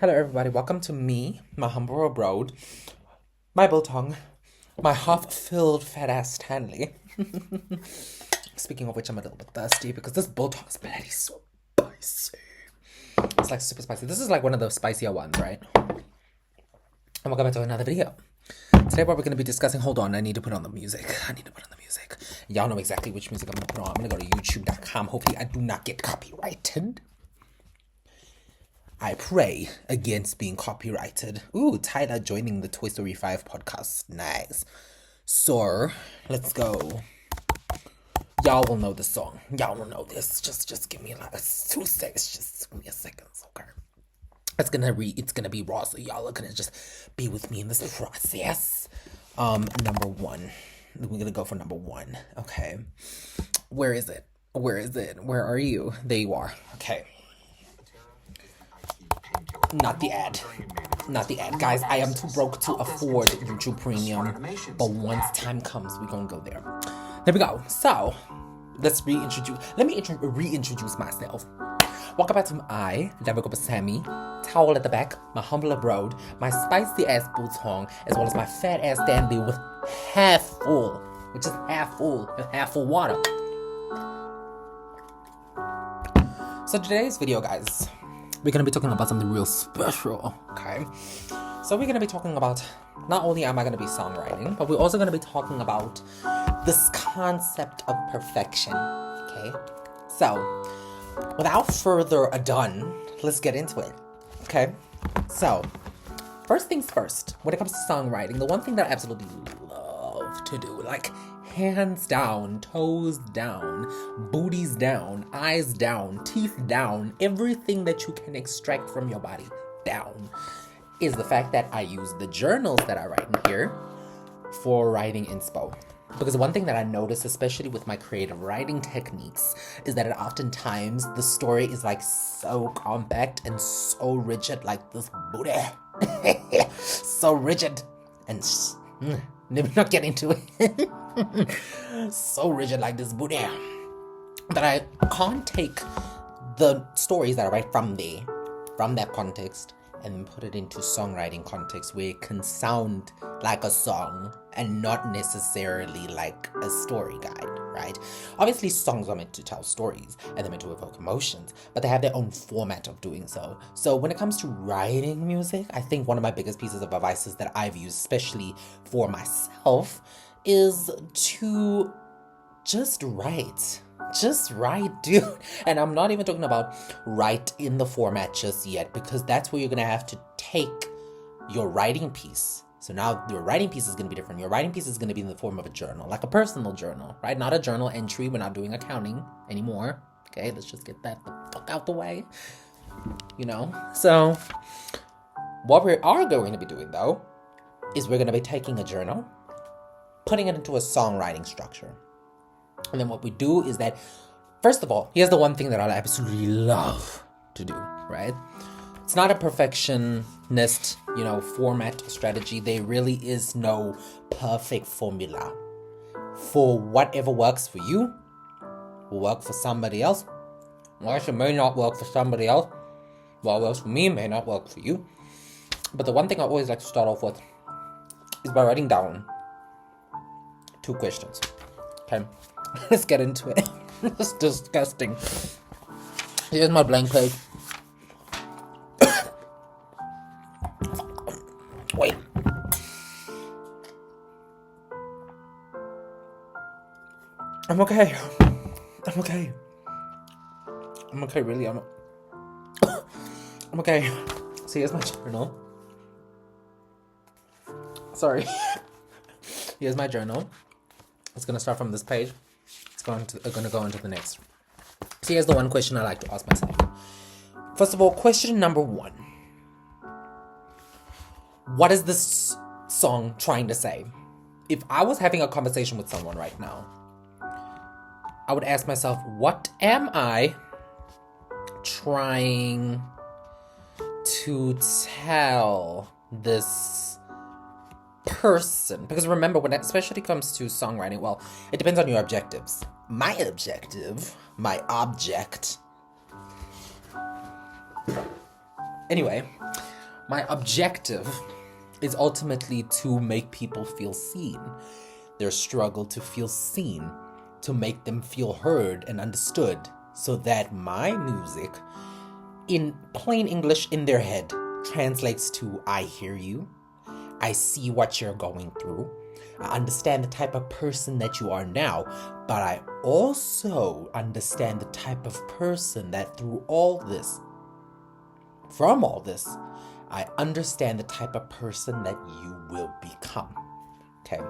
Hello, everybody. Welcome to me, my humble abode, my biltong, my half-filled fat-ass Stanley. Speaking of which, I'm a little bit thirsty because this biltong is bloody so spicy. It's like super spicy. This is like one of those spicier ones, right? And welcome back to another video. Today, what we're going to be discussing... Hold on, I need to put on the music. Y'all know exactly which music I'm going to put on. I'm going to go to youtube.com. Hopefully, I do not get copyrighted. I pray against being copyrighted. Ooh, Tyler joining the Toy Story 5 podcast. Nice. So, let's go. Y'all will know the song. Y'all will know this. Just give me like 2 seconds. Just give me a second, okay? It's gonna be raw, so y'all are gonna just be with me in this process. Number one. We're gonna go for number one. Okay. Where is it? Where are you? There you are. Okay. Not the ad. Guys, I am too broke to afford YouTube Premium. But once time comes, we're gonna go there. There we go. So, let me reintroduce myself. Welcome back to my Lavagoppa Sammy, towel at the back, my humble abode, my spicy ass biltong, as well as my fat ass Stanley with half full water. So today's video, guys, we're going to be talking about something real special, okay? So we're going to be talking about, not only am I going to be songwriting, but we're also going to be talking about this concept of perfection, okay? So, without further ado, let's get into it, okay? So, first things first, when it comes to songwriting, the one thing that I absolutely love to do, like, hands down, toes down, booties down, eyes down, teeth down, everything that you can extract from your body down, is the fact that I use the journals that I write in here for writing inspo. Because one thing that I notice, especially with my creative writing techniques, is that oftentimes the story is like so compact and so rigid, like this booty. So rigid and let me not get into it. So rigid like this booty that I can't take the stories that I write from that context and put it into songwriting context where it can sound like a song and not necessarily like a story guide, right? Obviously, songs are meant to tell stories and they're meant to evoke emotions, but they have their own format of doing so. So when it comes to writing music, I think one of my biggest pieces of advice that I've used, especially for myself, is to just write. Just write, dude. And I'm not even talking about write in the format just yet, because that's where you're going to have to take your writing piece. So now your writing piece is going to be different. Your writing piece is going to be in the form of a journal, like a personal journal, right? Not a journal entry. We're not doing accounting anymore. Okay, let's just get that the fuck out the way. You know? So what we are going to be doing, though, is we're going to be taking a journal, putting it into a songwriting structure. And then what we do is that, first of all, here's the one thing that I absolutely love to do, right? It's not a perfectionist, format strategy. There really is no perfect formula. For whatever works for you, will work for somebody else. Well, it may not work for somebody else. What works for me may not work for you. But the one thing I always like to start off with is by writing down 2 questions. Okay, let's get into it. It's disgusting. Here's my blank page. Wait. I'm okay, really. I'm okay. So here's my journal. Sorry. Here's my journal. It's going to start from this page. It's going to go into the next. So here's the one question I like to ask myself. First of all, question number 1. What is this song trying to say? If I was having a conversation with someone right now, I would ask myself, what am I trying to tell this person? Because remember, when it especially comes to songwriting, well, it depends on your objectives. My object. Anyway, My objective is ultimately to make people feel seen. Their struggle to feel seen, to make them feel heard and understood, so that my music, in plain English in their head, translates to I hear you, I see what you're going through, I understand the type of person that you are now, but I also understand the type of person that through all this, from all this, I understand the type of person that you will become. Okay?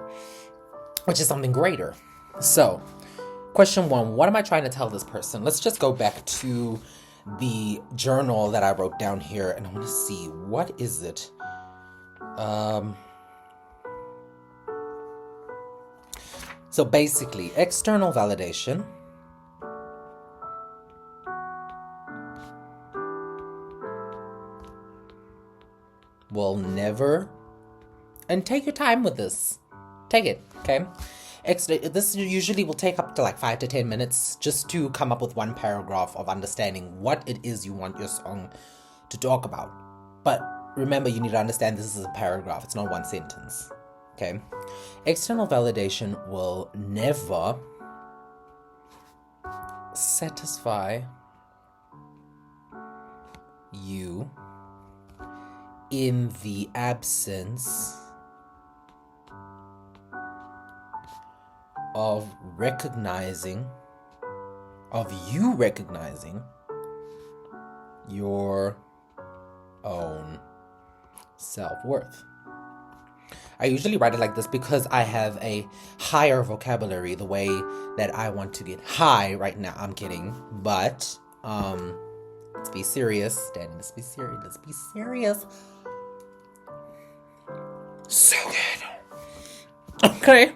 Which is something greater. So, question 1, what am I trying to tell this person? Let's just go back to the journal that I wrote down here, and I want to see, what is it? So basically, external validation will never, and take your time with this. Take it, okay? This usually will take up to like 5 to 10 minutes just to come up with one paragraph of understanding what it is you want your song to talk about. But remember, you need to understand this is a paragraph. It's not one sentence, okay? External validation will never satisfy you in the absence of you recognizing your own self-worth. I usually write it like this because I have a higher vocabulary the way that I want to get high right now. I'm kidding, but let's be serious, Danny. Let's be serious. Let's be serious. So good. Okay.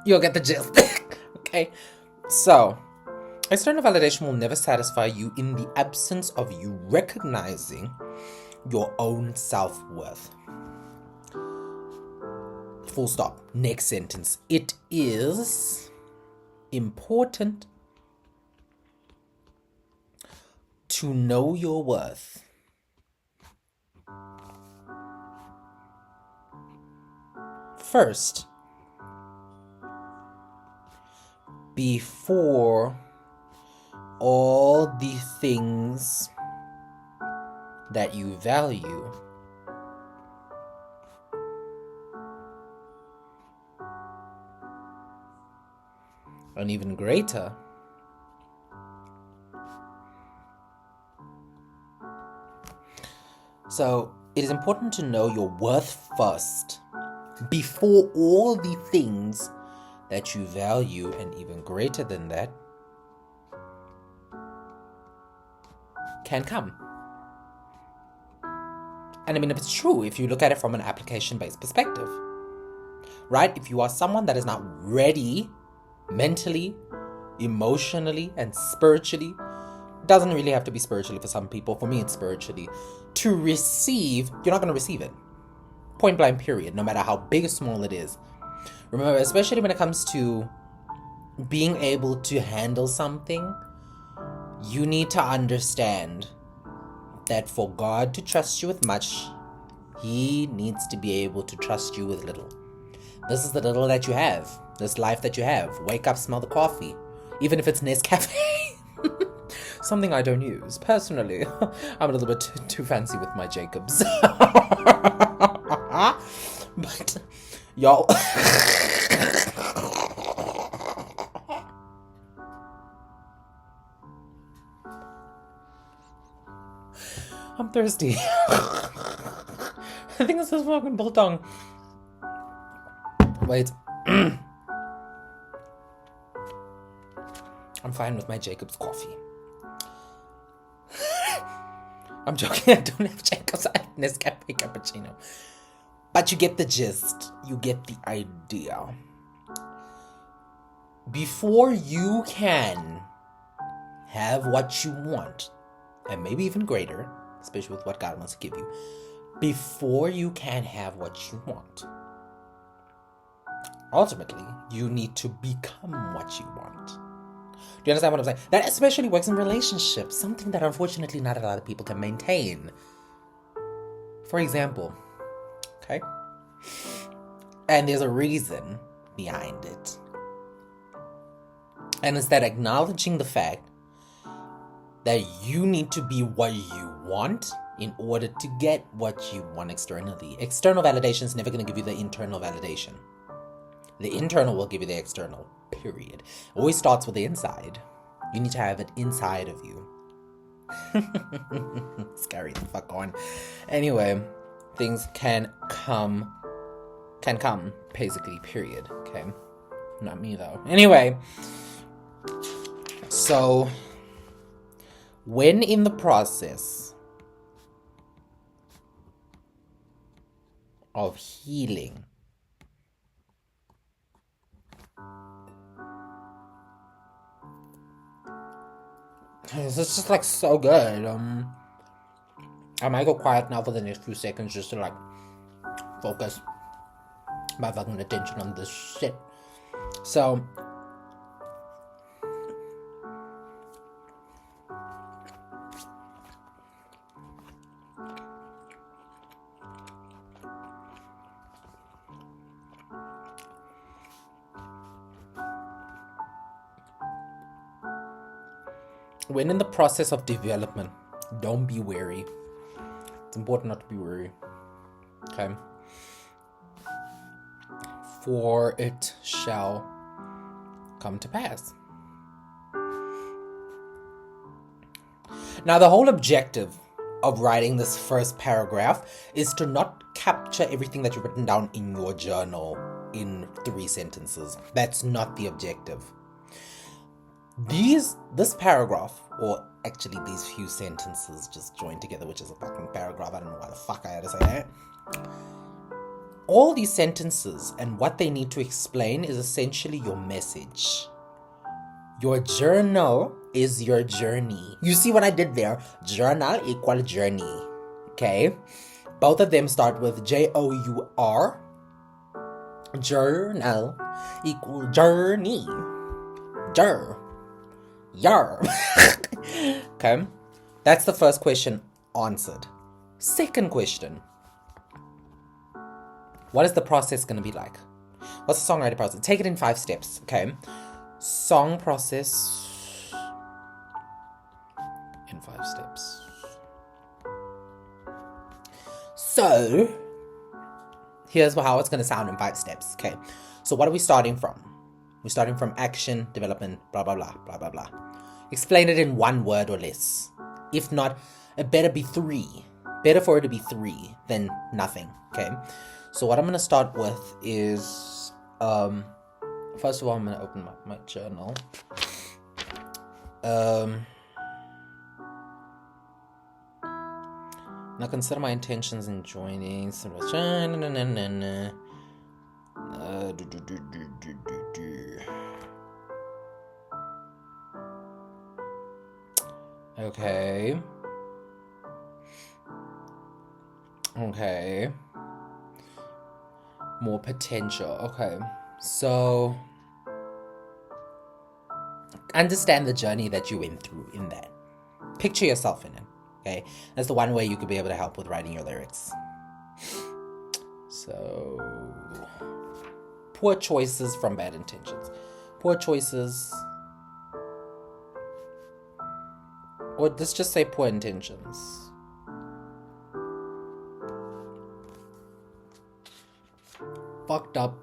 You'll get the gist. Okay. So, external validation will never satisfy you in the absence of you recognizing your own self-worth. Full stop. Next sentence. It is important to know your worth. First, before all the things that you value and even greater so it is important to know your worth first before all the things that you value and even greater than that can come. And I mean, if it's true, if you look at it from an application-based perspective, right? If you are someone that is not ready mentally, emotionally, and spiritually, it doesn't really have to be spiritually for some people. For me, it's spiritually. To receive, you're not going to receive it. Point blank, period. No matter how big or small it is. Remember, especially when it comes to being able to handle something, you need to understand that for God to trust you with much, He needs to be able to trust you with little. This is the little that you have. This life that you have. Wake up, smell the coffee. Even if it's Nescafe. Something I don't use. Personally, I'm a little bit too fancy with my Jacobs. But, y'all... I'm thirsty. I think this is fucking biltong. Wait. I'm fine with my Jacob's coffee. I'm joking, I don't have Jacob's. I have Nescafe cappuccino. But you get the gist. You get the idea. Before you can have what you want, and maybe even greater, especially with what God wants to give you, before you can have what you want. Ultimately, you need to become what you want. Do you understand what I'm saying? That especially works in relationships, something that unfortunately not a lot of people can maintain. For example, okay? And there's a reason behind it. And it's that acknowledging the fact that you need to be what you want in order to get what you want externally. External validation is never going to give you the internal validation. The internal will give you the external, period. It always starts with the inside. You need to have it inside of you. Scary the fuck on. Anyway, things can come, basically, period. Okay? Not me, though. Anyway, so when in the process of healing, this is just like so good. I might go quiet now for the next few seconds just to like focus my fucking attention on this shit. So when in the process of development, don't be weary. It's important not to be weary. Okay? For it shall come to pass. Now, the whole objective of writing this first paragraph is to not capture everything that you've written down in your journal in 3 sentences. That's not the objective. This paragraph, or actually these few sentences just joined together, which is a fucking paragraph. I don't know why the fuck I had to say that. All these sentences and what they need to explain is essentially your message. Your journal is your journey. You see what I did there? Journal equal journey. Okay? Both of them start with J-O-U-R. Journal equal journey. Yar. Okay? That's the first question answered. Second question. What is the process going to be like? What's the songwriting process? Take it in 5 steps, okay? Song process in 5 steps. So, here's how it's going to sound in 5 steps, okay? So what are we starting from? We're starting from action, development, blah, blah, blah, blah, blah, blah. Explain it in 1 word or less. If not, it better be 3. Better for it to be 3 than nothing, okay? So what I'm going to start with is, first of all, I'm going to open my journal. Now consider my intentions in joining. Okay. More potential. Okay. So understand the journey that you went through in that. Picture yourself in it. Okay. That's the one way you could be able to help with writing your lyrics. So poor choices from bad intentions. Poor choices. Or let's just say poor intentions. Fucked up.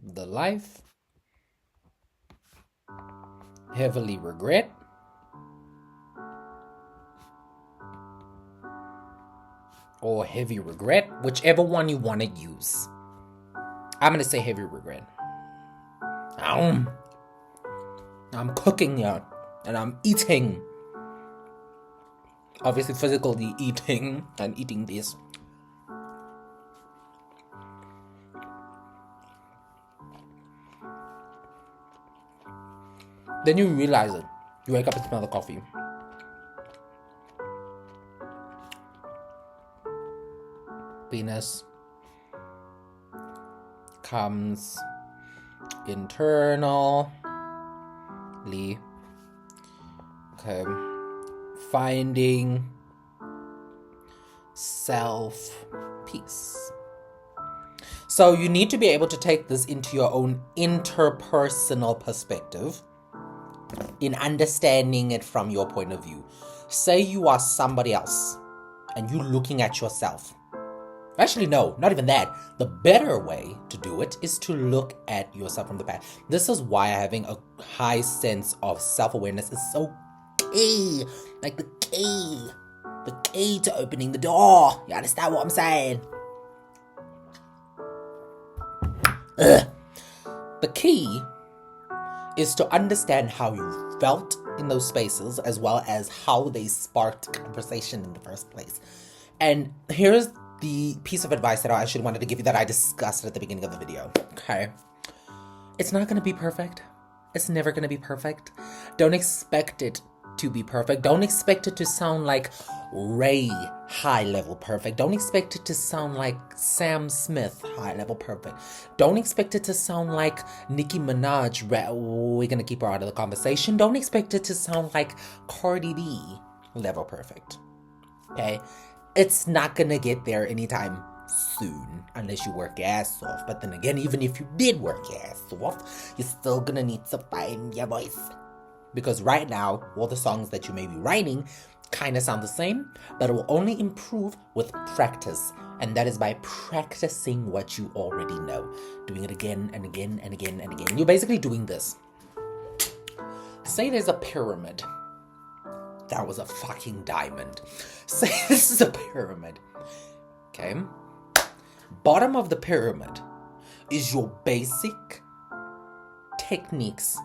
The life. Heavily regret. Or heavy regret. Whichever one you want to use. I'm going to say heavy regret. I'm cooking here. And I'm eating. Obviously physically eating. And eating this. Then you realize it. You wake up and smell the coffee. Venus comes internally. Okay. Finding self-peace. So you need to be able to take this into your own interpersonal perspective in understanding it from your point of view. Say you are somebody else and you're looking at yourself. Actually, no, not even that. The better way to do it is to look at yourself from the back. This is why having a high sense of self-awareness is so key. Like the key to opening the door. You understand what I'm saying? The key is to understand how you felt in those spaces, as well as how they sparked conversation in the first place. And here's the piece of advice that I actually wanted to give you that I discussed at the beginning of the video. Okay. It's not going to be perfect. It's never going to be perfect. Don't expect it to be perfect. Don't expect it to sound like Ray high level perfect. Don't expect it to sound like Sam Smith high level perfect. Don't expect it to sound like Nicki Minaj. We're going to keep her out of the conversation. Don't expect it to sound like Cardi B level perfect. Okay? It's not going to get there anytime soon unless you work your ass off. But then again, even if you did work your ass off, you're still going to need to find your voice. Because right now, all the songs that you may be writing kind of sound the same, but it will only improve with practice. And that is by practicing what you already know. Doing it again and again and again and again. You're basically doing this. Say there's a pyramid. That was a fucking diamond. Say this is a pyramid. Okay? Bottom of the pyramid is your basic techniques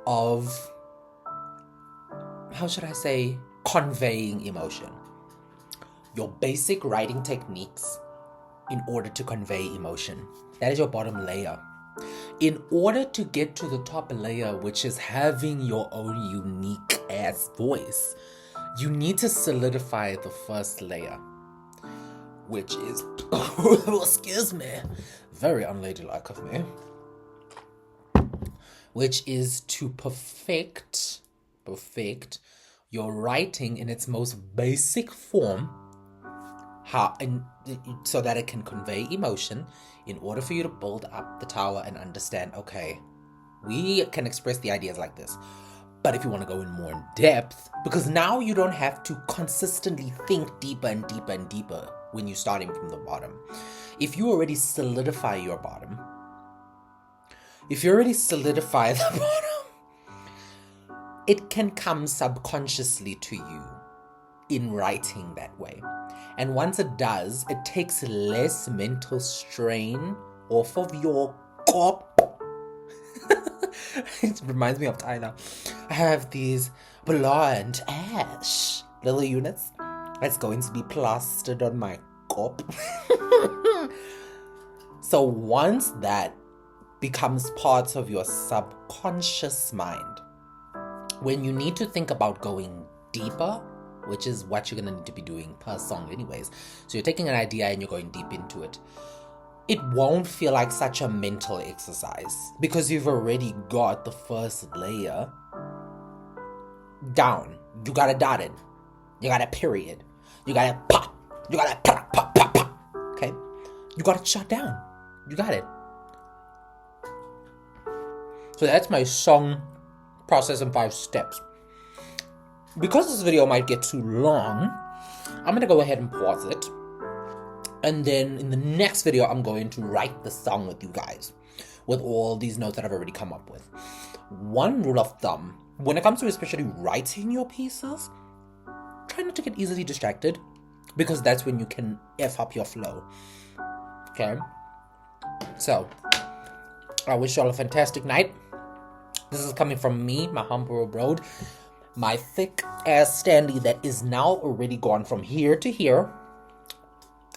of, how should I say, conveying emotion. Your basic writing techniques in order to convey emotion. That is your bottom layer. In order to get to the top layer, which is having your own unique ass voice, you need to solidify the first layer, which is, excuse me, very unladylike of me, which is to perfect your writing in its most basic form, so that it can convey emotion, in order for you to build up the tower and understand, okay, we can express the ideas like this. But if you want to go in more in depth, because now you don't have to consistently think deeper and deeper and deeper when you're starting from the bottom. If you already solidify your bottom, the bottom, it can come subconsciously to you in writing that way. And once it does, it takes less mental strain off of your cop. It reminds me of Tyler. I have these blonde ash little units that's going to be plastered on my cop. So once that becomes part of your subconscious mind, when you need to think about going deeper, which is what you're going to need to be doing per song anyways. So you're taking an idea and you're going deep into it. It won't feel like such a mental exercise because you've already got the first layer down. You got it dotted. You got a period. You got it pop. You got it pop, pop, pop, pop. Okay? You got it shut down. You got it. So that's my song process in 5 steps. Because this video might get too long, I'm going to go ahead and pause it. And then in the next video, I'm going to write the song with you guys, with all these notes that I've already come up with. One rule of thumb, when it comes to especially writing your pieces, try not to get easily distracted, because that's when you can F up your flow. Okay? So, I wish y'all a fantastic night. This is coming from me, my humble road. My thick ass Stanley that is now already gone from here to here.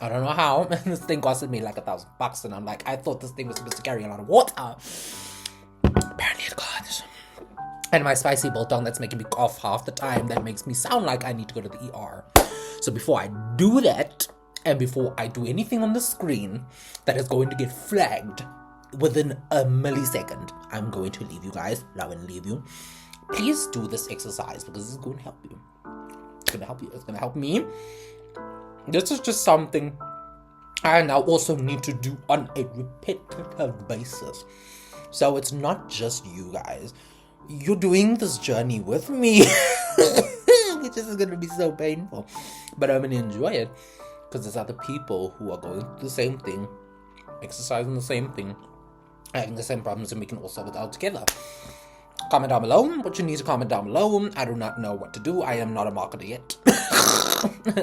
I don't know how. This thing costed me like $1,000, and I'm like, I thought this thing was supposed to carry a lot of water. Apparently it got. and my spicy biltong that's making me cough half the time, that makes me sound like I need to go to the ER. So before I do that, and before I do anything on the screen that is going to get flagged within a millisecond, I'm going to leave you guys. Now and leave you. Please do this exercise because it's going to help you. It's going to help you. It's going to help me. This is just something I now also need to do on a repetitive basis. So it's not just you guys. You're doing this journey with me. Which is going to be so painful. But I'm going to enjoy it. Because there's other people who are going through the same thing, exercising the same thing, having the same problems, and we can all solve it out together. Comment down below what you need to comment down below. I do not know what to do. I am not a marketer yet.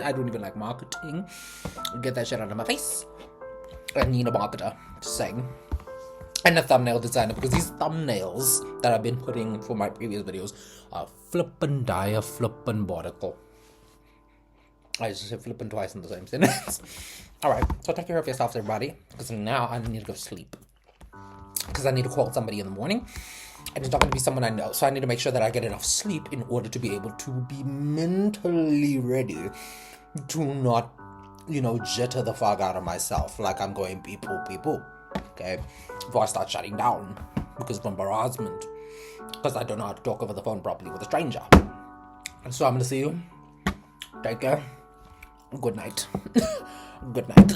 I don't even like marketing. Get that shit out of my face. I need a marketer. Just saying. And a thumbnail designer, because these thumbnails that I've been putting for my previous videos are flippin' dire, flippin' barnacle. I just said flipping twice in the same sentence. Alright, so take care of yourselves, everybody. Because now I need to go sleep. Because I need to call somebody in the morning. And it's not going to be someone I know. So I need to make sure that I get enough sleep in order to be able to be mentally ready to not, jitter the fuck out of myself. Like I'm going beep, boop, beep, boop. Okay? Before I start shutting down. Because of embarrassment. Because I don't know how to talk over the phone properly with a stranger. So I'm going to see you. Take care. Good night. Good night.